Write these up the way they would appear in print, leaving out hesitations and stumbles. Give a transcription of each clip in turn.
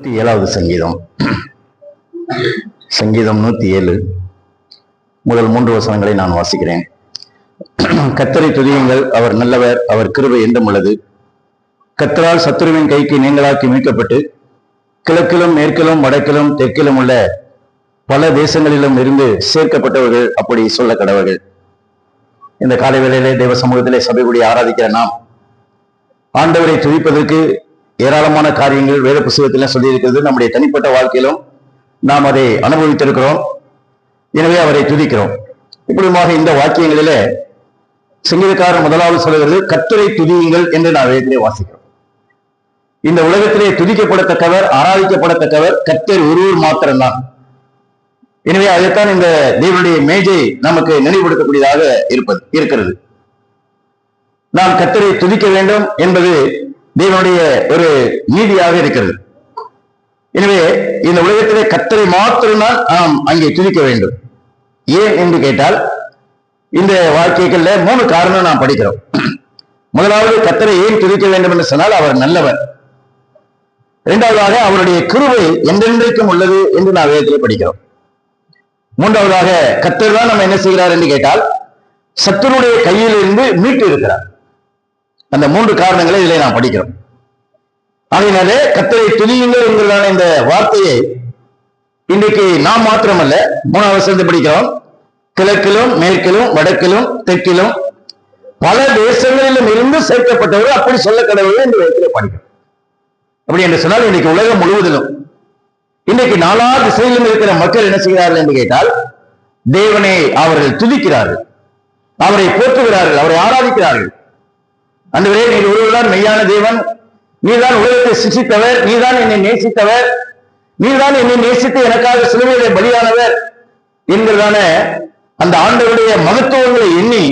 107வது சங்கீதம். சங்கீதம் 107 முதல் 3 வசனங்களை நான் வாசிக்கிறேன். கர்த்தரை துதியுங்கள், அவர் நல்லவர், அவர் கிருபை என்றும் உள்ளது. கர்த்தரால் சத்துருவின் கைக்கு நீங்களாக்கி மீட்கப்பட்டு கிழக்கிலும் மேற்கிலும் வடக்கிலும் தெற்கிலும் உள்ள பல தேசங்களிலும் இருந்து சேர்க்கப்பட்டவர்கள் அப்படி சொல்ல கடவர்கள். இந்த காலை வேளையிலே தேவ சமூகத்திலே சபை கூடி ஆராதிக்கிற நாம் ஆண்டவரை துதிப்பதற்கு ஏராளமான காரியங்கள் வேத புத்தகத்திலும் சொல்லியிருக்கிறது. நம்முடைய தனிப்பட்ட வாழ்க்கையிலும் நாம் அதை அனுபவித்திருக்கிறோம். எனவே அவரை துதிக்கிறோம். இப்படிமாக இந்த வாக்கியங்களிலே சங்கீதக்காரர் முதலாவது சொல்கிறது, கர்த்தரை துதியுங்கள் என்று நான் வேதத்திலே வாசிக்கிறோம். இந்த உலகத்திலே துதிக்கப்படத்தக்கவர், ஆராதிக்கப்படத்தக்கவர் கர்த்தர் ஒருவர் மாத்திரம்தான். எனவே அதைத்தான் இந்த தேவனுடைய மேஜை நமக்கு நினைவுபடுத்தக்கூடியதாக இருக்கிறது. நாம் கர்த்தரை துதிக்க வேண்டும் என்பது தேவனுடைய ஒரு நீதியாக இருக்கிறது. எனவே இந்த உலகத்திலே கர்த்தரை மாத்திரம்தான் நாம் அங்கே துதிக்க வேண்டும். ஏன் என்று கேட்டால், இந்த வாக்கியங்கள்ல 3 காரணம் நாம் படிக்கிறோம். முதலாவது, கர்த்தரை ஏன் துதிக்க வேண்டும் என்று சொன்னால் அவர் நல்லவர். இரண்டாவதாக, அவருடைய கிருபை என்றென்றைக்கும் உள்ளது என்று நாம் வேதத்திலே படிக்கிறோம். மூன்றாவதாக, கர்த்தர் தான் நம்ம என்ன செய்கிறார் என்று கேட்டால் சத்துருடைய கையில் இருந்து மீட்டு இருக்கிறார். அந்த 3 காரணங்களை இதிலே நாம் படிக்கிறோம். அதனாலே கர்த்தரை துதியுங்கள் என்கிறதான இந்த வார்த்தையை இன்றைக்கு நாம் மாத்திரமல்ல, 3வது வசனத்தை படிக்கிறோம். கிழக்கிலும் மேற்கிலும் வடக்கிலும் தெற்கிலும் பல தேசங்களிலும் இருந்து சேர்க்கப்பட்டவர்கள் அப்படி சொல்ல கடவுள் என்று வேதத்திலே படிக்கிறோம். அப்படி என்று சொன்னால் இன்றைக்கு உலகம் முழுவதிலும் இன்றைக்கு 4 திசையிலும் இருக்கிற மக்கள் என்ன செய்கிறார்கள் என்று கேட்டால், தேவனை அவர்கள் துதிக்கிறார்கள், அவரை போற்றுகிறார்கள், அவரை ஆராதிக்கிறார்கள். ஆண்டவரே, நீர் ஒருவர்தான் மெய்யான தேவன், நீர்தான் உலகத்தை சிருஷ்டித்தவர், நீர்தான் என்னை நேசித்தவர், நீர்தான் என்னை நேசித்து எனக்காக சிலுவையிலே பலியானவர் என்கிறதான அந்த ஆண்டவருடைய மகத்துவங்களை எண்ணி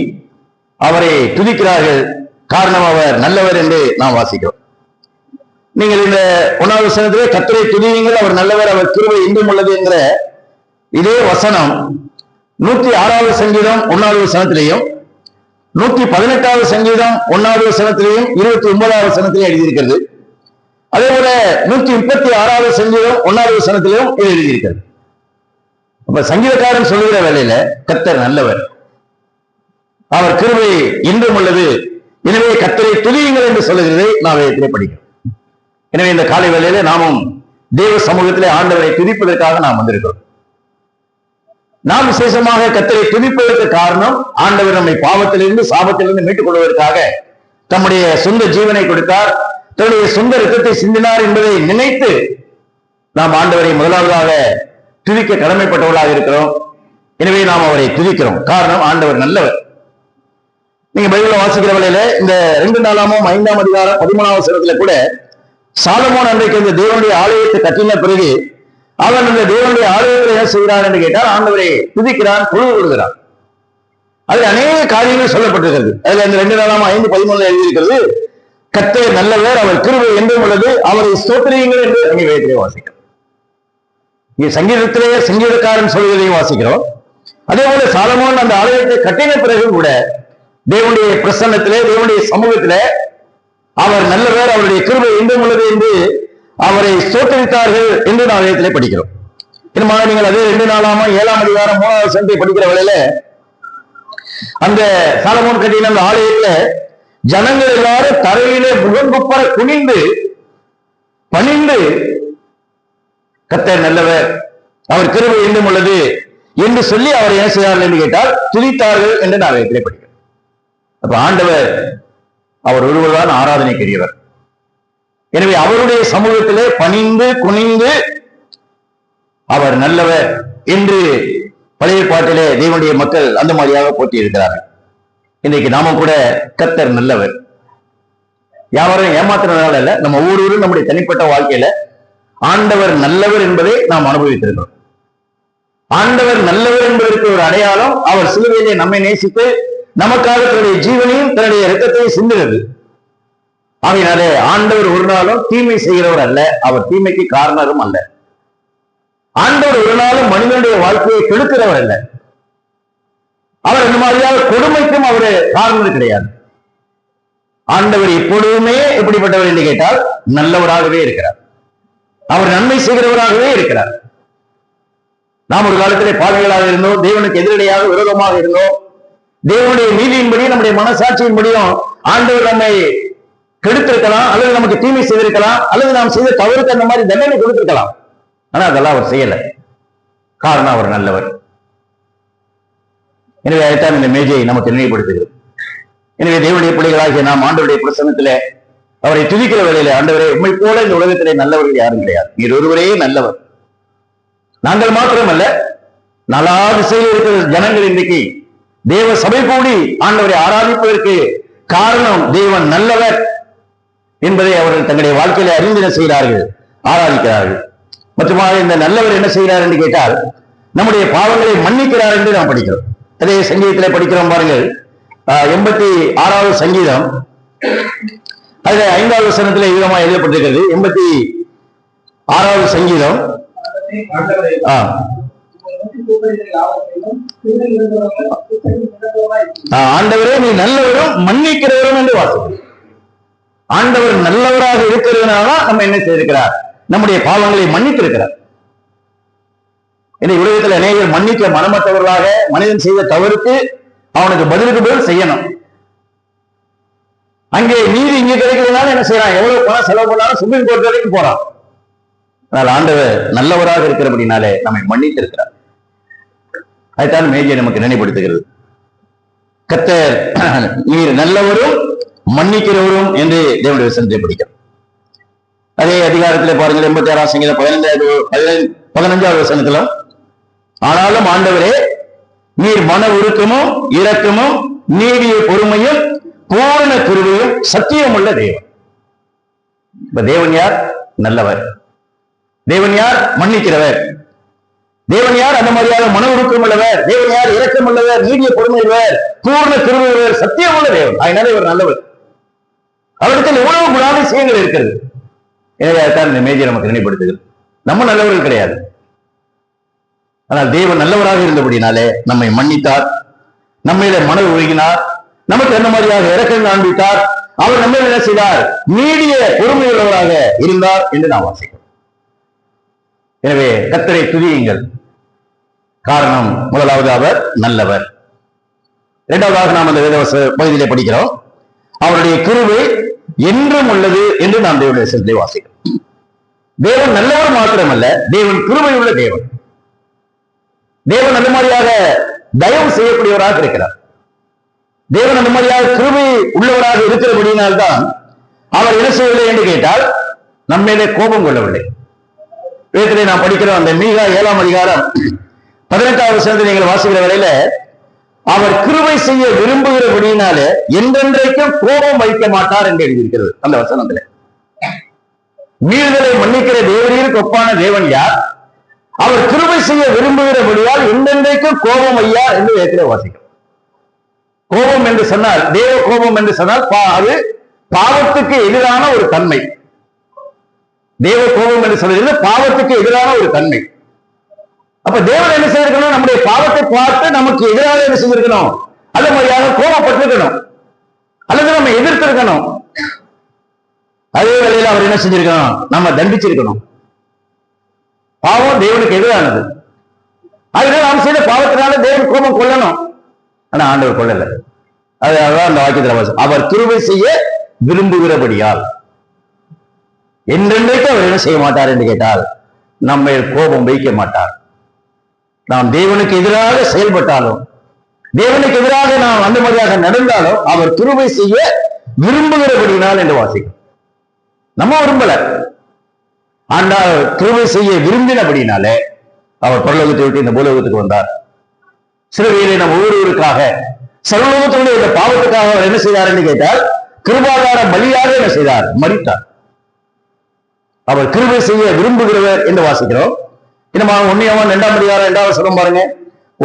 அவரை துதிக்கிறார்கள். காரணம், அவர் நல்லவர் என்று நாம் வாசிக்கிறோம். நீங்கள் இந்த 1வது வசனத்திலே கர்த்தரை துதியுங்கள், அவர் நல்லவர், அவர் கிருபை என்றும் உள்ளது என்கிற இதே வசனம் 106வது சங்கீதம் 1வது வசனத்திலேயும் 118வது சங்கீதம் 1வது வசனத்திலேயும் 29வது வசனத்திலே எழுதியிருக்கிறது. அதே போல 136வது சங்கீதம் 1வது வசனத்திலும் இது எழுதியிருக்கிறது. அப்ப சங்கீதக்காரன் சொல்லுகிற வேளையில கர்த்தர் நல்லவர், அவர் கிருபை என்றும் உள்ளது, எனவே கர்த்தரை துதியுங்கள் என்று சொல்லுகிறதை நாம் வேதத்திலே படிக்கிறோம். எனவே இந்த காலை வேளையில நாமும் தேவ சமூகத்திலே ஆண்டவரை துதிப்பதற்காக நாம் வந்திருக்கிறோம். நாம் விசேஷமாக கர்த்தரை துதிப்பதற்கு காரணம், ஆண்டவர் நம்மை பாவத்திலிருந்து சாபத்திலிருந்து மீட்டுக் கொள்வதற்காக தம்முடைய சொந்த ஜீவனை கொடுத்தார், தன்னுடைய சொந்த இரத்தத்தை சிந்தினார் என்பதை நினைத்து நாம் ஆண்டவரை முதலாவதாக துதிக்க கடமைப்பட்டவர்களாக இருக்கிறோம். எனவே நாம் அவரை துதிக்கிறோம். காரணம், ஆண்டவர் நல்லவர். நீங்க பைபிளை வாசிக்கிற வேளையில இந்த 2 நாளாமும் 5ஆம் அதிகாரம் 13வது வசனத்துல கூட சாலமோன் அன்றைக்கு இந்த தேவனுடைய ஆலயத்தை கட்டின பிறகு அவன் இந்த தேவனுடைய ஆலயத்தில் என்ன செய்கிறான் என்று கேட்டால் ஆண்டவரை துதிக்கிறான், தொழுது கொள்கிறான். அதில் அநேக காரியங்கள் சொல்லப்பட்டிருக்கிறது. அதுல இந்த 2 நாளாம் 5:13 எழுதியிருக்கிறது, கர்த்தர் நல்லவர், அவர் கிருபை என்றும் உள்ளது, அவரை ஸ்தோத்திரியுங்கள் என்று அங்கே வேதத்திலே வாசிக்கிறோம். இங்கே சங்கீதத்திலேயே சங்கீதக்காரன் சொல்வதையும் வாசிக்கிறோம். அதே போல சாலமோன் அந்த ஆலயத்தை கட்டின பிறகு கூட தேவனுடைய பிரசன்னத்திலே, தேவனுடைய சமூகத்திலே அவர் நல்லவர், அவருடைய கிருபை என்றும் உள்ளது என்று அவரை ஸ்தோத்திரித்தார்கள் என்று நாம் வேதத்திலே படிக்கிறோம். இன்னும் நீங்கள் அதே 2 நாளாம 7ஆம் அதிகாரம் 3வது வசனத்தை படிக்கிற வேளையில அந்த சாலமோன் கட்டின அந்த ஆலயத்துல ஜனங்கள் எல்லாரும் தரையிலே முகங்குப்பர குனிந்து பணிந்து கர்த்தர் நல்லவர், அவர் கிருபை என்றும் உள்ளது என்று சொல்லி அவர் என்ன செய்தார்கள் என்று கேட்டால் துதித்தார்கள் என்று நான் வேதத்திலே படிக்கிறோம். அப்ப ஆண்டவர் அவர் ஒருவர்தான் ஆராதனைக்குரியவர். எனவே அவருடைய சமூகத்திலே பணிந்து குனிந்து அவர் நல்லவர் என்று பழைய பாட்டிலே தேவனுடைய மக்கள் அந்த மாதிரியாக போட்டி இருக்கிறார்கள். இன்றைக்கு நாம கூட கர்த்தர் நல்லவர், யாரும் ஏமாத்துறதுனால இல்ல, நம்ம ஒவ்வொருவரும் நம்முடைய தனிப்பட்ட வாழ்க்கையில ஆண்டவர் நல்லவர் என்பதை நாம் அனுபவித்திருக்கிறோம். ஆண்டவர் நல்லவர் என்பதற்கு ஒரு அடையாளம், அவர் சிலுவையிலே நம்மை நேசித்து நமக்காக தன்னுடைய ஜீவனையும் தன்னுடைய இரத்தத்தையும் சிந்துகிறது. ஆகையினாலே ஆண்டவர் ஒரு நாளும் தீமை செய்கிறவர் அல்ல, அவர் தீமைக்கு காரணரும் அல்ல. ஆண்டவர் ஒரு நாளும் மனிதனுடைய வாழ்க்கையை கெடுக்கிறவர் அல்ல, அவர் இந்த மாதிரியாக கொடுமைக்கும் அவரு காரணம் கிடையாது. ஆண்டவர் எப்பொழுதுமே எப்படிப்பட்டவர் என்று கேட்டால் நல்லவராகவே இருக்கிறார். அவர் நன்மை செய்கிறவராகவே இருக்கிறார். நாம் ஒரு காலத்திலே பாவிகளாக இருந்தோம், தேவனுக்கு எதிரடையாக விரோதமாக இருந்தோம். தேவனுடைய நீதியின்படி நம்முடைய மனசாட்சியின்படியும் ஆண்டவர் நம்மை கெடுத்திருக்கலாம், அல்லது நமக்கு தீமை செய்திருக்கலாம், அல்லது நாம் செய்த தவறுக்கு அந்த மாதிரி தண்டனை கொடுத்திருக்கலாம். ஆனா அதெல்லாம் அவர் செய்யல. காரணம் அவர் நல்லவர். எனவே அதைத்தான் இந்த மேஜை நமக்கு நினைவுபடுத்துகிறது. எனவே தேவனுடைய பிள்ளைகளாகிய நாம் ஆண்டவருடைய பிரசன்னத்திலே அவரை துதிக்கிற வேளையிலே, ஆண்டவரே உண்மை போல இந்த உலகத்திலே நல்லவர்கள் யாரும் கிடையாது, நீர் ஒருவரே நல்லவர். நாங்கள் மாத்திரமல்ல, நலா திசையில் இருக்கிற ஜனங்கள் இன்றைக்கு தேவ சபை கூடி ஆண்டவரை ஆராதிப்பதற்கு காரணம் தேவன் நல்லவர் என்பதை அவர்கள் தங்களுடைய வாழ்க்கையில அறிந்தின செய்கிறார்கள், ஆராதிக்கிறார்கள். மற்றமாக இந்த நல்லவர் என்ன செய்கிறார் என்று கேட்டால், நம்முடைய பாவங்களை மன்னிக்கிறார் என்று நாம் படிக்கிறோம். அதே சங்கீதத்திலே படிக்கிறோம் பாருங்கள், 86வது சங்கீதம் அதுல 5வது வசனத்திலே விதமா எழுதப்பட்டிருக்கிறது. 86வது சங்கீதம். ஆண்டவரே நீ நல்லவரும் மன்னிக்கிறவரும் என்று வாசிக்கிறோம். ஆண்டவர் நல்லவராக இருக்கிறதுனால நம்ம என்ன செய்திருக்கிறார், நம்முடைய பாவங்களை மன்னித்திருக்கிறார். இந்த உலகத்தில் அநேகர் மன்னிக்க மனமற்றவர்களாக, மனிதன் செய்த தவறுக்கு அவனுக்கு பதிலுக்கு பதில் செய்யணும். அங்கே நீதி இங்க கிடைக்கிறதுனால என்ன செய்யறான், எவ்வளவு பணம் செலவு பண்ணாலும் சுப்ரீம் கோர்ட் வரைக்கும் போறான். ஆனால் ஆண்டவர் நல்லவராக இருக்கிறபடினாலே நம்மை மன்னித்திருக்கிறார். அதுதான் மேஜை நமக்கு நினைவுபடுத்துகிறது. கர்த்தர் நீர் நல்லவரும் மன்னிக்கிறவரும் என்று தேவனுடைய வசனத்தை படிக்கிறோம். அதே அதிகாரத்திலே பாருங்கள், 86ஆம் சங்கீதம் 15வது வசனத்துல, ஆனாலும் ஆண்டவரே நீர் மன உருக்கமும் இரக்கமும் நீடிய பொறுமையும் பூரண கிருபையும் சத்தியம் உள்ள தேவன். இப்ப தேவன் யார்? நல்லவர். தேவன் யார்? மன்னிக்கிறவர். தேவன் யார்? அந்த மாதிரியாக மன உருக்கம் உள்ளவர். தேவன் யார்? இரக்கம் உள்ளவர், நீடிய பொறுமை உள்ளவர், பூர்ண கிருபை உள்ளவர், சத்தியம் உள்ள தேவன். அதனால இவர் நல்லவர். அவருக்கு எவ்வளவு குணாதிசயங்கள் இருக்கிறது. எனவே தான் இந்த மேஜை நமக்கு நினைவுபடுத்துகிறது. நம்ம நல்லவர்கள் கிடையாது, ஆனால் தேவன் நல்லவராக இருந்தபடினாலே நம்மை மன்னித்தார், நம்மையில மன உருகினார், நமக்கு என்ன மாதிரியாக இரக்கம் காண்பித்தார். அவர் நம்ம என்ன செய்தார்? நீடிய பொறுமையுள்ளவராக இருந்தார் என்று நாம் வாசிக்கிறோம். எனவே கர்த்தரை துதியுங்கள். காரணம், முதலாவது அவர் நல்லவர். இரண்டாவதாக நாம் அந்த வேத பகுதியிலே படிக்கிறோம், அவருடைய கிருபை என்றும் உள்ளது என்று நாம் தேவனுடைய வசனத்தை வாசிக்கிறோம். தேவன் நல்லவர் மாத்திரமல்ல, தேவன் கிருபை உள்ள தேவன். தேவன் அந்த மாதிரியாக தயவு செய்யக்கூடியவராக இருக்கிறார். தேவன் அந்த மாதிரியாக கிருபை உள்ளவராக இருக்கிறபடியினால்தான் அவர் என்ன செய்யவில்லை என்று கேட்டால் நம்மேலே கோபம் கொள்ளவில்லை. வேதத்திலே நாம் படிக்கிறோம், அந்த மீகா 7ஆம் அதிகாரம் 18வது வசனத்தை நீங்கள் வாசிக்கிற வேளையில, அவர் கிருபை செய்ய விரும்புகிறபடியினாலே என்றென்றைக்கும் கோபம் வைக்க மாட்டார் என்று எழுதியிருக்கிறது அந்த வசனத்திலே. மீறுதலை மன்னிக்கிற தேவரீருக்கு ஒப்பான தேவன் யார்? அவர் கிருபை செய்ய விரும்புகிறபடியால் என்றென்றைக்கும் கோபம் ஐயா என்று வேதத்திலே வாசிக்கிறோம். கோபம் என்று சொன்னால், தேவ கோபம் என்று சொன்னால் அது பாவத்துக்கு எதிரான ஒரு தன்மை. தேவ கோபம் என்று சொல்றது பாவத்துக்கு எதிரான ஒரு தன்மை. அப்ப தேவன் என்ன செய்திருக்கணும்? நம்முடைய பாவத்தை பார்த்து நமக்கு எதிராக என்ன செஞ்சிருக்கணும்? அதே மாதிரியாக கோபப்பட்டிருக்கணும், அல்லது நம்ம எதிர்த்திருக்கணும். அதே வேளையில் அவர் என்ன செஞ்சிருக்கணும்? நம்ம தண்டிச்சிருக்கணும். பாவம் தேவனுக்கு எதிரானது. அதுதான் நாம் செய்த பாவத்தினால தேவன் கோபம் கொள்ளணும். ஆனா ஆண்டவர் கொள்ளல. அதான் அந்த வாக்கியத்தில் அவர் கிருபை செய்ய விரும்புகிறபடியால் என்றென்றைக்கு அவர் என்ன செய்ய மாட்டார் என்று கேட்டால் நம்மை கோபம் வைக்க மாட்டார். நாம் தேவனுக்கு எதிராக செயல்பட்டாலும், தேவனுக்கு எதிராக நாம் அந்த மாதிரியாக நடந்தாலும் அவர் கிருபை செய்ய விரும்புகிறபடினால் என்று வாசிக்கும். நம்ம விரும்பல, ஆனால் கிருபை செய்ய விரும்பினபடினாலே அவர் பரலோகத்தை விட்டு இந்த பூலோகத்துக்கு வந்தார். சிறுவையிலே நம் ஒவ்வொருவருக்காக, சர்வலோகத்தினுடைய இந்த பாவத்துக்காக அவர் என்ன செய்தார் என்று கேட்டால் கிருபாதார பலியாக என்ன செய்தார்? மரித்தார். அவர் கிருபை செய்ய விரும்புகிறவர் என்று வாசிக்கிறோம். இன்னும் 1 யோவான் 2ஆம் அதிகாரம் 2வது வசனம் பாருங்க.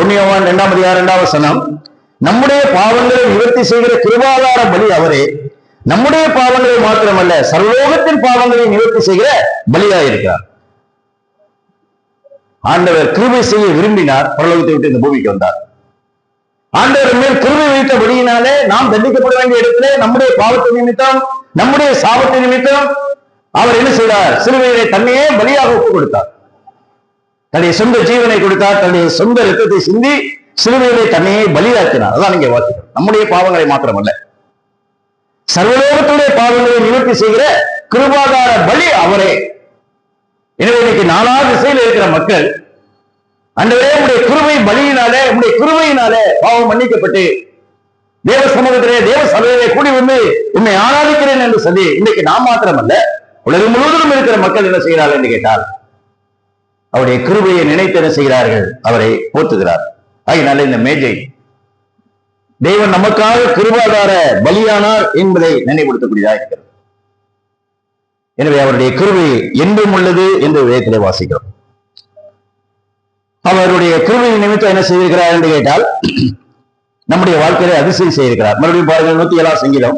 1 யோவான் 2ஆம் அதிகாரம் 2வது வசனம், நம்முடைய பாவங்களை நிவர்த்தி செய்கிற கிருபாதார பலி அவரே, நம்முடைய பாவங்களை மாத்திரமல்ல சர்வலோகத்தின் பாவங்களை நிவர்த்தி செய்கிற பலியாயிருக்கிறார். ஆண்டவர் கிருபை செய்ய விரும்பினார், பரலோகத்தை விட்டு இந்த பூமிக்கு வந்தார். ஆண்டவர் மேல் கிருபை வைத்தபடியினாலே நாம் தண்டிக்கப்பட வேண்டிய இடத்திலே நம்முடைய பாவத்தை நிமித்தம், நம்முடைய சாபத்தை நிமித்தம் அவர் என்ன செய்தார்? சிலுவையிலே தன்னையே பலியாக ஒப்புக் கொடுத்தார். தன்னுடைய சொந்த ஜீவனை கொடுத்தார். தன்னுடைய சொந்த ரத்தத்தை சிந்தி சிலுவையிலே தன்னையே பலியாக்கினார். அதான் நீங்க வாசிக்கிறோம். நம்முடைய பாவங்களை மாத்திரமல்ல, சர்வலோகத்துடைய பாவங்களை நிவர்த்தி செய்கிற கிருபாதார பலி அவரே. எனவே இன்னைக்கு நாலாவது திசையில் இருக்கிற மக்கள் அன்றைய உடைய கிருபை பலியினாலே, உடைய கிருபையினாலே பாவம் மன்னிக்கப்பட்டு தேவ சமூகத்திலே தேவ சபையிலே கூடி வந்து உண்மை ஆராதிக்கிறேன் என்று சொல்லி இன்னைக்கு நாம் மாத்திரமல்ல, உலகம் முழுவதும் இருக்கிற மக்கள் என்ன செய்கிறார்கள் என்று கேட்டால் அவருடைய கிருபையை நினைத்து என்ன செய்கிறார்கள்? அவரை போற்றுகிறார். அதனால இந்த மேஜை தேவன் நமக்காக கிருபாதார பலியானார் என்பதை நினைவுபடுத்தக்கூடியதாக இருக்கிறது. எனவே அவருடைய கிருபை என்றும் உள்ளது என்று வேதத்திலே வாசிக்கிறோம். அவருடைய கிருபை நிமித்தம் என்ன செய்திருக்கிறார் என்று கேட்டால் நம்முடைய வாழ்க்கையில அதிசயம் செய்திருக்கிறார். மறுபடியும் பாருங்கள், 107 சங்கீதம்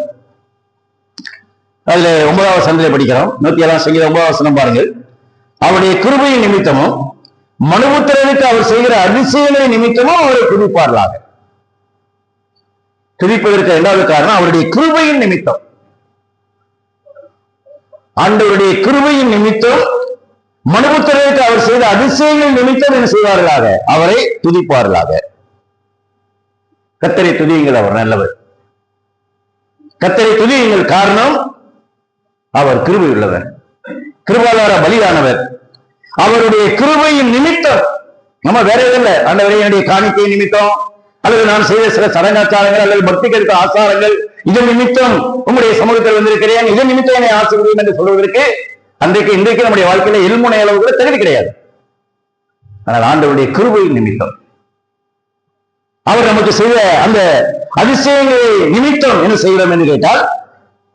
அதுல 9வது வசனத்திலே படிக்கிறோம். 107 சங்கீதம் 9வது வசனம் பாருங்கள். அவருடைய கிருபையின் நிமித்தமும் மனுபுத்திரனுக்கு அவர் செய்கிற அதிசயங்களின் நிமித்தமும் அவரை துதிப்பார்களாக. துதிப்பதற்கு இரண்டாவது காரணம் அவருடைய கிருபையின் நிமித்தம். ஆண்டவருடைய கிருபையின் நிமித்தம் மனுபுத்திரனுக்கு அவர் செய்த அதிசயங்கள் நிமித்தம் என்ன செய்வார்களாக? அவரை துதிப்பார்களாக. கர்த்தரை துதியுங்கள், அவர் நல்லவர். கர்த்தரை துதியுங்கள், காரணம் அவர் கிருபை உள்ளவர், கிருபாதார பலியானவர். அவருடைய கிருபையின் நிமித்தம், நம்ம வேற எதில்லை, ஆண்டவரே என்னுடைய காணிக்கை நிமித்தம் அல்லது நான் செய்த சில சடங்காச்சாரங்கள் அல்லது பக்திகளுக்கு ஆசாரங்கள் இதன் நிமித்தம் உங்களுடைய சமூகத்தில் வந்திருக்கிறேன், இதன் நிமித்தம் என்னை ஆசீர்வதியும் என்று சொல்வதற்கு அன்றைக்கு இன்றைக்கு நம்முடைய வாழ்க்கையில எல்முனை அளவு கூட தகுதி கிடையாது. ஆனால் ஆண்டவருடைய கிருபையின் நிமித்தம் அவர் நமக்கு செய்த அந்த அதிசயங்களை நிமித்தம் என்ன செய்கிறோம் என்று கேட்டால்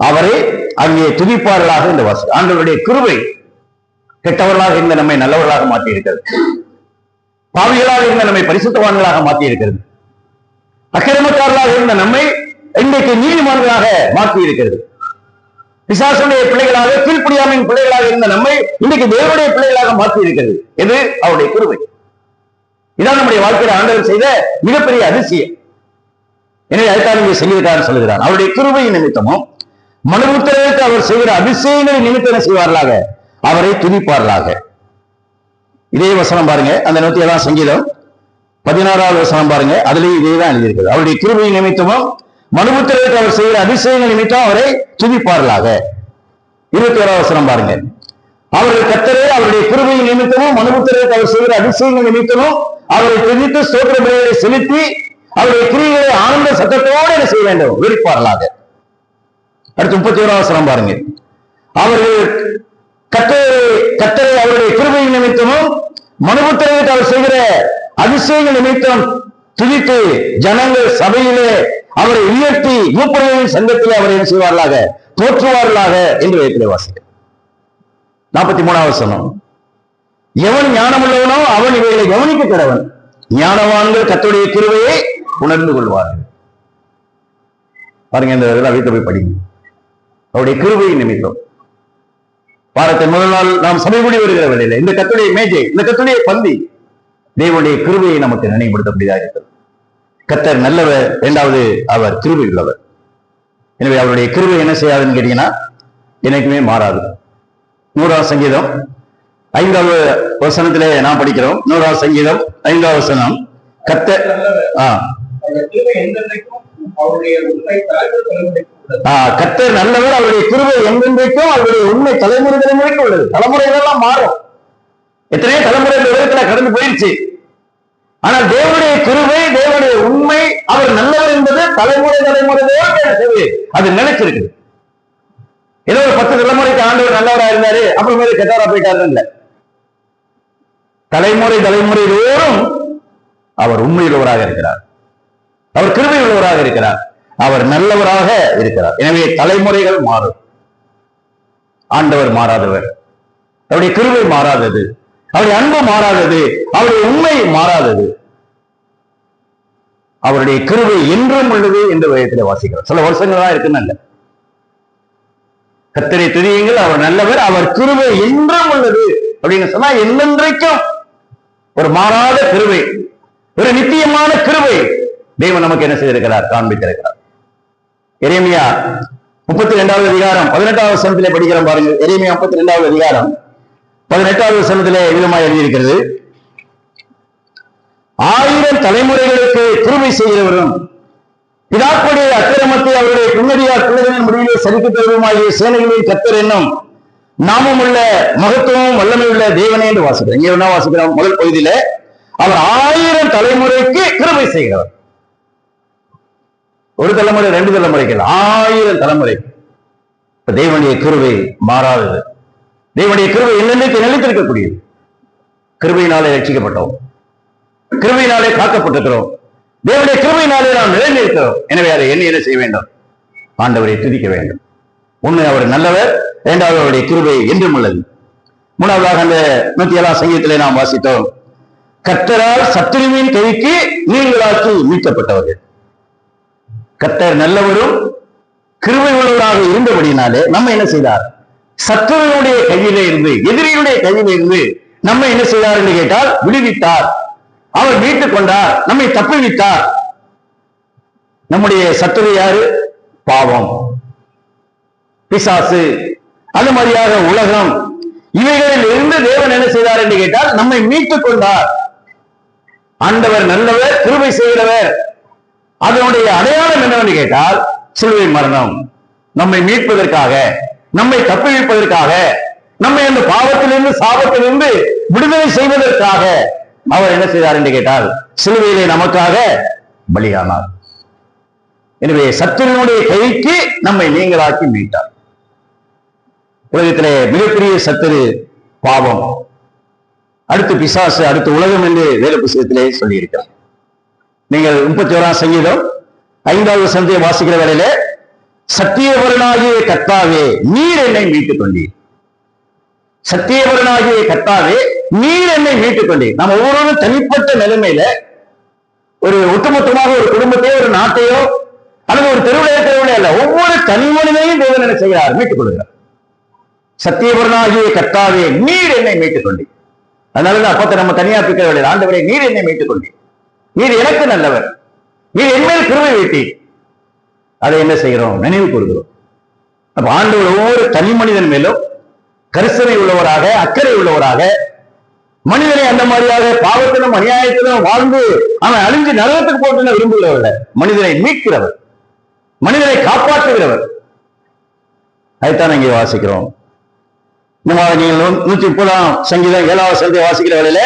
அவரை அங்கே துதிப்பார்களாக இந்த வாசல். ஆண்டவருடைய கிருபை கெட்டவர்களாக இருந்த நம்மை நல்லவர்களாக மாற்றி இருக்கிறது. பாவிகளாக இருந்த நம்மை பரிசுத்தவான்களாக மாற்றி இருக்கிறது. அக்கிரமக்காரர்களாக இருந்த நம்மை இன்றைக்கு நீதிமான்களாக மாற்றி இருக்கிறது. பிசாசுடைய பிள்ளைகளாக, கீழ்ப்படியாமையின் பிள்ளைகளாக இருந்த நம்மை இன்றைக்கு தேவனுடைய பிள்ளைகளாக மாற்றி இருக்கிறது. எது? அவருடைய கிருபை. இதான் நம்முடைய வாழ்க்கையில் ஆண்டவர் செய்த மிகப்பெரிய அதிசயம். எனவே அதுதான் இங்கே செய்கிறார் சொல்லுகிறார். அவருடைய கிருபையின் நிமித்தமும் மனுபுத்திரனுக்கு அவர் செய்கிற அதிசயங்களை நிமித்தம் செய்வார்களாக, அவரை துதிப்பார்களாக. இதே வசனம் பாருங்க, அந்த 107 சங்கீதம் 16வது வசனம் பாருங்க, அதுலயும் இதேதான் எழுதியிருக்கிறது. அவருடைய கிருபையின் நிமித்தமும் மனுபுத்திரனுக்கு அவர் செய்கிற அதிசயங்கள் நிமித்தம் அவரை துதிப்பார்களாக. 21வது வசனம் பாருங்க, அவர்கள் கர்த்தரே அவருடைய கிருபையின் நிமித்தமும் மனுபுத்திரனுக்கு அவர் செய்கிற அதிசயங்கள் நிமித்தமும் அவரை துதித்து ஸ்தோத்திர பலிகளை செலுத்தி அவருடைய கிரியைகளை ஆனந்த சத்தத்தோடு என்ன செய்ய வேண்டும்? விரிப்பார்களாக. அடுத்து 31வது வசனம் பாருங்க, அவர்கள் கர்த்தரை அவருடைய கிருபையின் நிமித்தமும் மனுபுத்திரனுக்கு அவர் செய்கிற அதிசயங்கள் நிமித்தம் துதித்து ஜனங்கள் சபையிலே அவரை உயர்த்தி மூப்பர்களின் சங்கத்திலே அவரை என்ன செய்வார்களாக? போற்றுவார்களாக என்று வேதத்திலே வாசிக்கிறோம். 43வது வசனம், எவன் ஞானமுள்ளவனோ அவன் இவைகளை கவனிக்க கடவன், ஞானவான்கள் கர்த்தருடைய கிருபையை உணர்ந்து கொள்வார்கள். பாருங்க, இந்த வீட்டை போய் படிங்க. அவருடைய கிருபையின் நிமித்தம் வாரத்தின் முதல் நாள் நாம் சபை கூடி வருகிற வேளையில இந்த கர்த்தருடைய மேஜை, இந்த கர்த்தருடைய பந்தி தேவனுடைய கிருபையை நமக்கு நினைவுபடுத்தக்கூடியதாக இருக்கிறது. கர்த்தர் நல்லவர், இரண்டாவது அவர் கிருபை உள்ளவர். எனவே அவருடைய கிருபை என்ன செய்யாதுன்னு கேட்டீங்கன்னா எனக்குமே மாறாது. 100வது சங்கீதம் 5வது வசனத்திலே நாம் படிக்கிறோம். 100வது சங்கீதம் 5வது வசனம், கர்த்தர் கர்த்தர் நல்லவர், அவருடைய கிருபை என்றென்றைக்கும் அவருடைய உண்மை தலைமுறை தலைமுறைக்கும் உள்ளது. தலைமுறைகளெல்லாம் மாறும், எத்தனையோ தலைமுறை உலகத்துல கடந்து போயிடுச்சு. ஆனால் தேவனுடைய கிருபை, தேவனுடைய உண்மை, அவர் நல்லவர் என்பது தலைமுறை தலைமுறை அது நினைச்சிருக்கு. ஏதோ ஒரு 10 தலைமுறைக்கு ஆண்டவர் நல்லவராக இருந்தாரு அப்புறமே கெட்டவரா போயிட்டாரு இல்ல. தலைமுறை தலைமுறை தோறும் அவர் உண்மையுள்ளவராக இருக்கிறார், அவர் கிருபை உள்ளவராக இருக்கிறார், அவர் நல்லவராக இருக்கிறார். எனவே தலைமுறைகள் மாறும், ஆண்டவர் மாறாதவர், அவருடைய கிருபை மாறாதது, அவருடைய அன்பு மாறாதது, அவருடைய உண்மை மாறாதது, அவருடைய கிருபை என்றும் உள்ளது என்று வேதத்திலே வாசிக்கிறோம். சில வருஷங்கள் தான் இருக்குன்னு இல்ல. கர்த்தரை துதியுங்கள், அவர் நல்லவர், அவர் கிருபை என்றும் உள்ளது அப்படின்னு சொன்னா என்னென்றைக்கும் ஒரு மாறாத கிருபை, ஒரு நித்தியமான கிருபை தேவன் நமக்கு என்ன செய்திருக்கிறார்? காண்பித்திருக்கிறார். எரேமியா 32வது அதிகாரம் 18வது வசனத்திலே படிக்கிறோம் பாருங்க. எரேமியா 32வது அதிகாரம் 18வது வசனத்திலே விதமாக எழுதியிருக்கிறது, 1000 தலைமுறைகளுக்கு கிருபை செய்கிறவரும் பிதாக்களுடைய அக்கிரமத்தை அவருடைய பின்னடியார் பிள்ளைகளின் முடிவிலே சரிக்கத்தருமாகிய சேனைகளின் கர்த்தர் என்னும் நாமும் உள்ள மகத்துவமும் வல்லமை உள்ள தேவனே என்று வாசிக்கிறோம். இங்க என்ன வாசிக்கிறோம்? முதல் பகுதியில அவர் 1000 தலைமுறைக்கு கிருபை செய்கிறவர். ஒரு தலைமுறை, 2 தலைமுறைக்கு, 1000 தலைமுறை. தேவனுடைய கிருபை மாறாதது. தேவனுடைய கிருபை என்னென்னைக்கு நிலைத்திருக்கக்கூடியது. கிருபையினாலே ரட்சிக்கப்பட்டோம், கிருபையினாலே காக்கப்பட்டிருக்கிறோம், தேவனுடைய கிருபையினாலே நாம் நிலைநிற்கிறோம். எனவே அதை என்ன செய்ய வேண்டும்? ஆண்டவரை துதிக்க வேண்டும். ஒண்ணு, அவர் நல்லவர். இரண்டாவது, அவருடைய கிருபை என்றும் உள்ளது. மூணாவதாக அந்த 107ஆம் சங்கீதத்திலே நாம் வாசித்தோம், கர்த்தரால் சத்துருவின் கைக்கு நீங்களாக்கி மீட்கப்பட்டவர்கள். கர்த்தர் நல்லவரும் கிருபை உள்ளவராக இருந்தபடினாலே நம்ம என்ன செய்தார்? சத்துருவினுடைய கையிலே இருந்து, எதிரியுடைய கையிலே இருந்து நம்ம என்ன செய்தார் என்று கேட்டால் விடுவித்தார். அவர் மீட்டுக் கொண்டார், நம்மை தப்புவித்தார். நம்முடைய சத்துரு யாரு? பாவம், பிசாசு, அது மாதிரியாக உலகம். இவைகளில் இருந்து தேவன் என்ன செய்தார் என்று கேட்டால் நம்மை மீட்டுக் கொண்டார். ஆண்டவர் நல்லவர், கிருபை செய்கிறவர். அதனுடைய அடையாளம் என்னவென்று கேட்டால் சிலுவை மரணம். நம்மை மீட்பதற்காக, நம்மை தப்புவிப்பதற்காக, நம்மை அந்த பாவத்திலிருந்து சாபத்திலிருந்து விடுதலை செய்வதற்காக அவர் என்ன செய்தார் என்று கேட்டால் சிலுவையிலே நமக்காக பலியானார். எனவே சத்துருவினுடைய கைக்கு நம்மை நீங்களாக்கி மீட்டார். உலகத்திலே மிகப்பெரிய சத்துரு பாவம், அடுத்து பிசாசு, அடுத்து உலகம் என்று வேத புத்தகத்திலே சொல்லியிருக்கிறார். நீங்கள் 31ஆம் சங்கீதம் 5வது வசனத்தை வாசிக்கிற வேளையிலே, சத்தியவரனாகிய கர்த்தாவே நீர் என்னை மீட்டுக் கொண்டீர். சத்தியவரனாகிய கர்த்தாவே நீர் என்னை மீட்டுக் கொண்டீர். நம்ம ஒவ்வொருவரும் தனிப்பட்ட நிலைமையில ஒரு ஒட்டுமொத்தமாக ஒரு குடும்பத்தையோ ஒரு நாட்டையோ அல்லது ஒரு தெருவிலே அல்ல, ஒவ்வொரு தனி மனிதனையும் தேவன் என்ன செய்கிறார்? மீட்டுக் கொள்கிறார். சத்தியவரனாகிய கர்த்தாவே நீர் என்னை மீட்டுக் கொண்டீர். அதனாலதான் அப்பத்தை நம்ம தனியா பிக்கிற வேளையில், ஆண்டவரே நீர் என்னை மீட்டுக் கொண்டீர், நீர் எனக்கு நல்லவர், நீர் என்மேல் கிருபை வைத்தீர். அதை என்ன செய்கிறோம்? நினைவு கூறுகிறோம். அப்ப ஆண்டவர் ஒவ்வொரு தனி மனிதன் மேலும் கரிசனை உள்ளவராக, அக்கறை உள்ளவராக, மனிதனை அந்த மாதிரியாக பாவத்திலும் அநியாயத்திலும் வாழ்ந்து அவன் அழிஞ்சு நரகத்துக்கு போட்டு விரும்புகிறவர், மனிதனை மீட்கிறவர், மனிதனை காப்பாற்றுகிறவர். அதைத்தான் இங்கே வாசிக்கிறோம். நீங்கள் 130ஆம் சங்கீதம் 7வது வசனத்தை வாசிக்கிற வேளையில,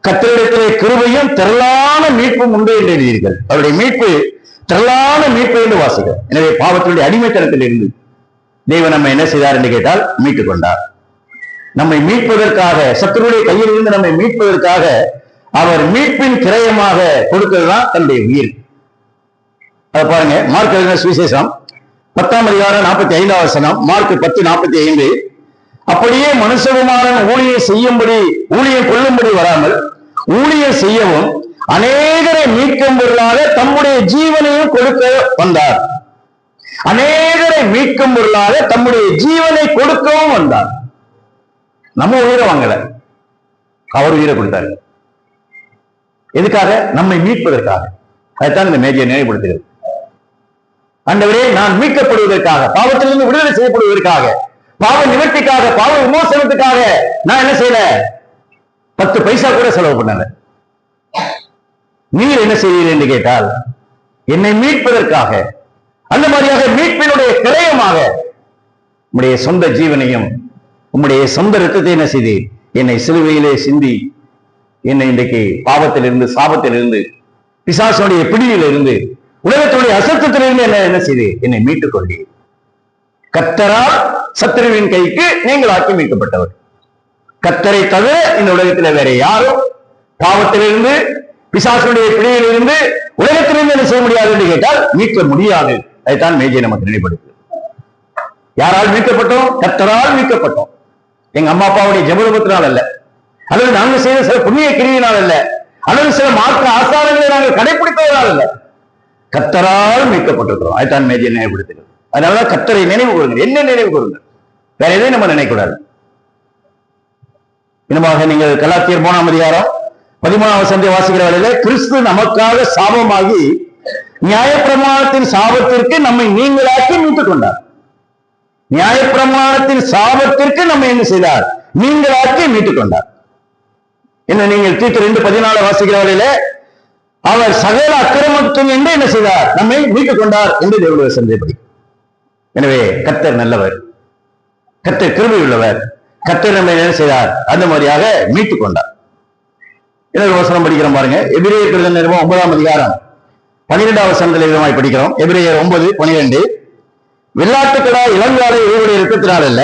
கர்த்தரிடத்திலே கிருபையும் திரளான மீட்பும் உண்டு என்று எழுதியிருக்கிறது. அவருடைய மீட்பு திரளான மீட்பு என்று வாசிக்கிறோம். எனவே பாவத்தினுடைய அடிமைத்தனத்தில் இருந்து தேவன் நம்ம என்ன செய்தார் என்று கேட்டால் மீட்டுக் கொண்டார். நம்மை மீட்பதற்காக, சத்துருடைய கையில் இருந்து நம்மை மீட்பதற்காக அவர் மீட்பின் கிரயமாக கொடுத்ததுதான் தன்னுடைய உயிர். அதை பாருங்க, மார்க் எழுதின சுவிசேஷம் 10ஆம் அதிகாரம் 45வது வசனம், மார்க் 10:45, அப்படியே மனுஷகுமாரன் ஊழியம் கொள்ளும்படி வராமல் ஊழியம் செய்யவும் அநேகரை மீட்கும் பொருளாக தம்முடைய ஜீவனையும் கொடுக்க வந்தார். அநேகரை மீட்கும் பொருளாக தம்முடைய ஜீவனை கொடுக்கவும் வந்தார். நம்ம உயிரை வாங்கல, அவர் உயிரை கொடுத்தார். எதுக்காக? நம்மை மீட்பதற்காக. அதைத்தான் இந்த மேஜையை நினைவுபடுத்துகிறது. ஆண்டவரே, நான் மீட்கப்படுவதற்காக, பாவத்திலிருந்து விடுதலை செய்யப்படுவதற்காக, பாவ நிவர்த்திக்காக, பாவ விமோசனத்துக்காக நான் என்ன செய்யல? 10 பைசா கூட செலவு பண்ணல. நீர் என்ன செய்வீர் என்று கேட்டால் என்னை மீட்பதற்காக, அந்த மாதிரியாக மீட்பினுடைய கிரயமாக உம்முடைய சொந்த ஜீவனையும் உம்முடைய சொந்த ரத்தத்தை என்ன செய்தீர்? என்னை சிலுவையிலே சிந்தி என்னை இன்றைக்கு பாவத்திலிருந்து, சாபத்திலிருந்து, பிசாசுடைய பிடியிலிருந்து, உலகத்துடைய அசத்தத்திலிருந்து என்ன செய்தீர்? என்னை மீட்டுக் கொண்டீர். கர்த்தரால் சத்துருவின் கைக்கு நீங்களாக்கி மீட்கப்பட்டவர். கர்த்தரை தவிர இந்த உலகத்தில் வேற யாரும் பாவத்திலிருந்து, பிசாசுடைய பிடியிலிருந்து, உலகத்திலிருந்து என்ன செய்ய முடியாது என்று கேட்டால் மீட்க முடியாது. அதைத்தான் மேஜை நமக்கு நினைப்படுத்து. யாரால் மீட்கப்பட்டோம்? கர்த்தரால் மீட்கப்பட்டோம். எங்க அம்மா அப்பாவுடைய ஜெபத்தினால் அல்ல, அல்லது நாங்கள் செய்த சில புண்ணிய கிரியினால் அல்ல, அல்லது சில மாற்ற ஆசாரங்களை நாங்கள் கடைபிடித்தவரால் அல்ல, கர்த்தரால் மீட்கப்பட்டிருக்கிறோம். அதைத்தான் மேஜை நினைவுபடுத்துகிறது. அதனாலதான் கர்த்தரை நினைவு கூறுங்கள். என்ன நினைவு கூறுங்கள்? வேற எதையும் நம்ம நினைக்கூடாது. இன்னமாக நீங்கள் கலாத்தியர் 3ஆம் அதிகாரம் 13ஆம் வசனத்தை வாசிக்கிற வேளையில, கிறிஸ்து நமக்காக சாபமாகி நியாயப்பிரமாணத்தின் சாபத்திற்கு நம்மை நீங்களாக்கி மீட்டுக் கொண்டார். நியாயப்பிரமாணத்தின் சாபத்திற்கு நம்ம என்ன செய்தார்? நீங்களாக்கி மீட்டுக் கொண்டார். என்ன நீங்கள் தீத்து 2:14 வாசிக்கிறவர்களே, அவர் சகல அக்கிரமத்தும் என்று என்ன செய்தார்? நம்மை மீட்டுக் கொண்டார் என்று தேவனுடைய சந்தேகப்படி. எனவே கர்த்தர் நல்லவர், கர்த்தர் கிருபை உள்ளவர், கர்த்தர் நம்மை என்ன செய்தார்? அந்த மாதிரியாக மீட்டுக் கொண்டார். இன்னொரு வசனம் படிக்கிறோம் பாருங்க. எபிரேயர் நிருபம் 9ஆம் அதிகாரம் 12ஆம் வசனத்தில் விதமாய் படிக்கிறோம். எபிரேயர் 9:12. வெள்ளாட்டுக்கடா இளங்காலை இவருடைய இரத்தத்தினால் அல்ல,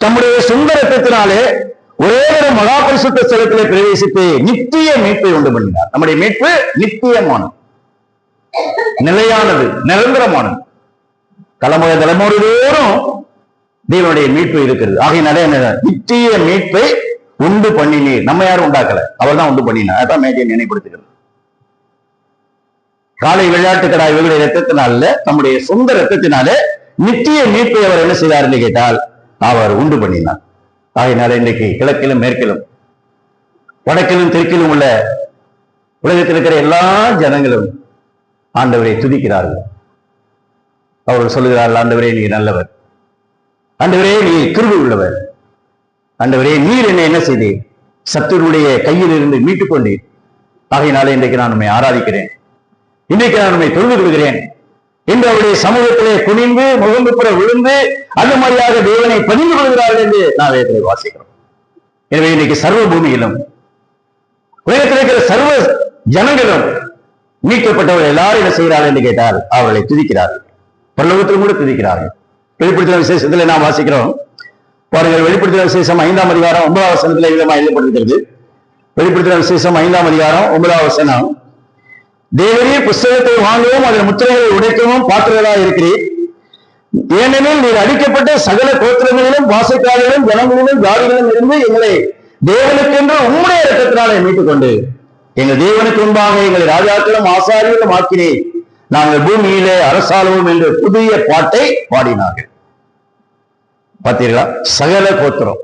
தம்முடைய சொந்த இரத்தத்தினாலே ஒரே ஒரு மகா பரிசுத்த ஸ்தலத்திலே பிரவேசித்து நித்திய மீட்பை உண்டு பண்ணினார். நம்முடைய மீட்பு நித்தியமானது, நிலையானது, நிரந்தரமானது. தலைமுறை தோறும் தேவனுடைய மீட்பு இருக்கிறது. ஆகையினாலே நித்திய மீட்பை உண்டு பண்ணினீர். நம்ம யாரும் உண்டாக்கல, அவர் தான் உண்டு பண்ணினார். அதான் மேஜை நினைப்படுத்துகிறது. காலை வெள்ளாட்டுக்கடா இவருடைய இரத்தத்தினால, நம்முடைய சொந்த இரத்தத்தினாலே நித்திய மீட்பை அவர் என்ன செய்தார் என்று கேட்டால் அவர் உண்டு பண்ணினார். ஆகையினால இன்றைக்கு கிழக்கிலும் மேற்கிலும் வடக்கிலும் தெற்கிலும் உள்ள உலகத்தில் இருக்கிற எல்லா ஜனங்களும் ஆண்டவரை துதிக்கிறார்கள். அவர்கள் சொல்லுகிறார்கள், ஆண்டவரே நீ நல்லவர், ஆண்டவரே நீ கிருபை உள்ளவர், ஆண்டவரே நீர் என்ன செய்தீர்? சத்துருடைய கையில் இருந்து மீட்டுக் கொண்டீர். ஆகையினாலே இன்றைக்கு நான் உண்மை ஆராதிக்கிறேன், இன்றைக்கு நான் உண்மை தொழுது கொள்கிறேன் என்று அவருடைய சமூகத்திலே குனிந்து முகம்புற விழுந்து அந்த மாதிரியாக தேவனை பதிந்து கொள்கிறார்கள் என்று நான் வேதத்தை வாசிக்கிறோம். எனவே இன்னைக்கு சர்வ பூமியிலும் உலகத்தில் இருக்கிற சர்வ ஜனங்களும் மீட்கப்பட்டவர்கள் எல்லாரும் என்ன செய்கிறார்கள் என்று கேட்டால் அவர்களை துதிக்கிறார்கள். பரலோகத்திலும் கூட துதிக்கிறார்கள். வெளிப்படுத்தின விசேஷத்துல நாம் வாசிக்கிறோம் பாருங்கள். வெளிப்படுத்தின விசேஷம் 5ஆம் அதிகாரம் 9ஆம் வசனத்தில் விதமாக எழுதப்பட்டிருக்கிறது. வெளிப்படுத்தின விசேஷம் 5ஆம் அதிகாரம் 9ஆம் வசனம். தேவரே புஸ்தகத்தை வாங்கவும் அதன் முத்திரைகளை உடைக்கவும் பாத்திரர்களாக இருக்கிறீர். ஏனெனில் நீர் அடிக்கப்பட்ட சகல கோத்திரங்களிலும் வாசைக்காரர்களும் ஜனங்களிலும் ஜாதிகளிலும் இருந்து எங்களை தேவனுக்கென்று உம்முடைய இரத்தத்தினாலே மீட்டுக் கொண்டு எங்கள் தேவனுக்கு முன்பாக எங்களை ராஜாக்களும் ஆசாரியர்களும் ஆக்கினீர். நாங்கள் பூமியிலே அரசாளுவோம் என்று புதிய பாட்டை பாடினார்கள். பார்த்தீர்களா? சகல கோத்திரம்,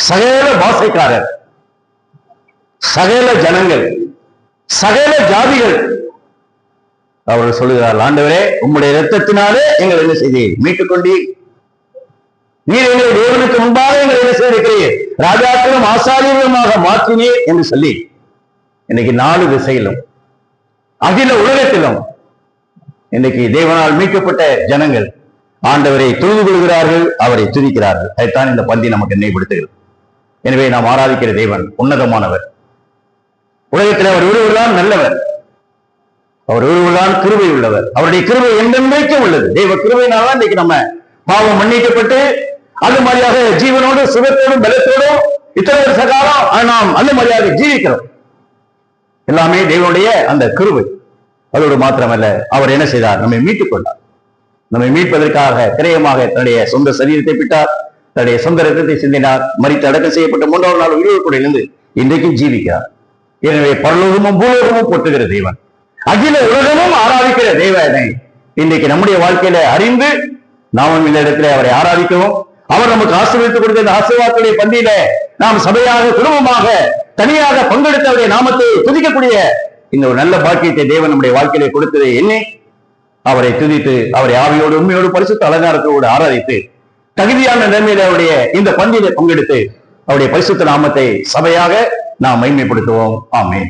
சகல பாசைக்காரர், சகல ஜனங்கள், சகல ஜாதிகள் அவர்கள் சொல்லுகிறார்கள், ஆண்டவரே உம்முடைய இரத்தத்தினாலே எங்களை என்ன செய்தீர்? மீட்டுக் கொண்டீர். நீர் எங்களை தேவனுக்கு முன்பாக எங்களை என்ன செய்திருக்கிறீர்? ராஜாக்களும் ஆசாரியர்களுமாக மாற்றினீர் என்று சொல்லி இன்னைக்கு 4 திசையிலும் அகில உலகத்திலும் இன்னைக்கு தேவனால் மீட்கப்பட்ட ஜனங்கள் ஆண்டவரை தொழுது கொள்கிறார்கள், அவரை துதிக்கிறார்கள். அதைத்தான் இந்த பந்தி நமக்கு நினைவுபடுத்துகிறது. எனவே நாம் ஆராதிக்கிற தேவன் உன்னதமானவர். உலகத்தில் அவர் ஒருவர்தான் நல்லவர், அவர் ஒருவர்தான் கிருபை உள்ளவர். அவருடைய கிருபை என்றென்றைக்கும் உள்ளது. தெய்வ கிருபையினால்தான் இன்னைக்கு நம்ம பாவம் மன்னிக்கப்பட்டு அது மாதிரியாக ஜீவனோடு சுகத்தோடும் பலத்தோடும் இத்தனை வருஷ காலம் நாம் அந்த மாதிரியாக ஜீவிக்கிறோம். எல்லாமே தேவனுடைய அந்த கிருபை. அதோடு மாத்திரமல்ல, அவர் என்ன செய்தார்? நம்மை மீட்டுக் கொண்டார். நம்மை மீட்பதற்காக கிரயமாக தன்னுடைய சொந்த சரீரத்தை விட்டார், தன்னுடைய சொந்த ரத்தத்தை சிந்தினார், மரித்து அடக்கம் செய்யப்பட்ட 3ஆம் நாள் உயிரோடு கூட இருந்து இன்றைக்கும் ஜீவிக்கிறார். எனவே பரலோகமும் பூலோகமும் போற்றுகிற தேவன், அகில உலகமும் ஆராதிக்கிற தேவனை இன்றைக்கு நம்முடைய வாழ்க்கையில அறிந்து நாமும் இந்த இடத்துல அவரை ஆராதிக்கவும், அவர் நமக்கு ஆசீர்வதித்துக் கொடுத்த இந்த ஆசீர்வாதத்துடைய பந்தியில நாம் சபையாக குடும்பமாக தனியாக பங்கெடுத்து அவருடைய நாமத்தை துதிக்கக்கூடிய இந்த ஒரு நல்ல பாக்கியத்தை தேவன் நம்முடைய வாழ்க்கையிலே கொடுத்ததை எண்ணி அவரை துதித்து அவரை ஆவியோடு உண்மையோடு பரிசுத்த அலங்காரத்தோடு ஆராதித்து தகுதியான நிலைமையில அவருடைய இந்த பந்தியிலே பங்கெடுத்து அவருடைய பரிசுத்த நாமத்தை சபையாக நாம் மகிமைப்படுத்துவோம். ஆமென்.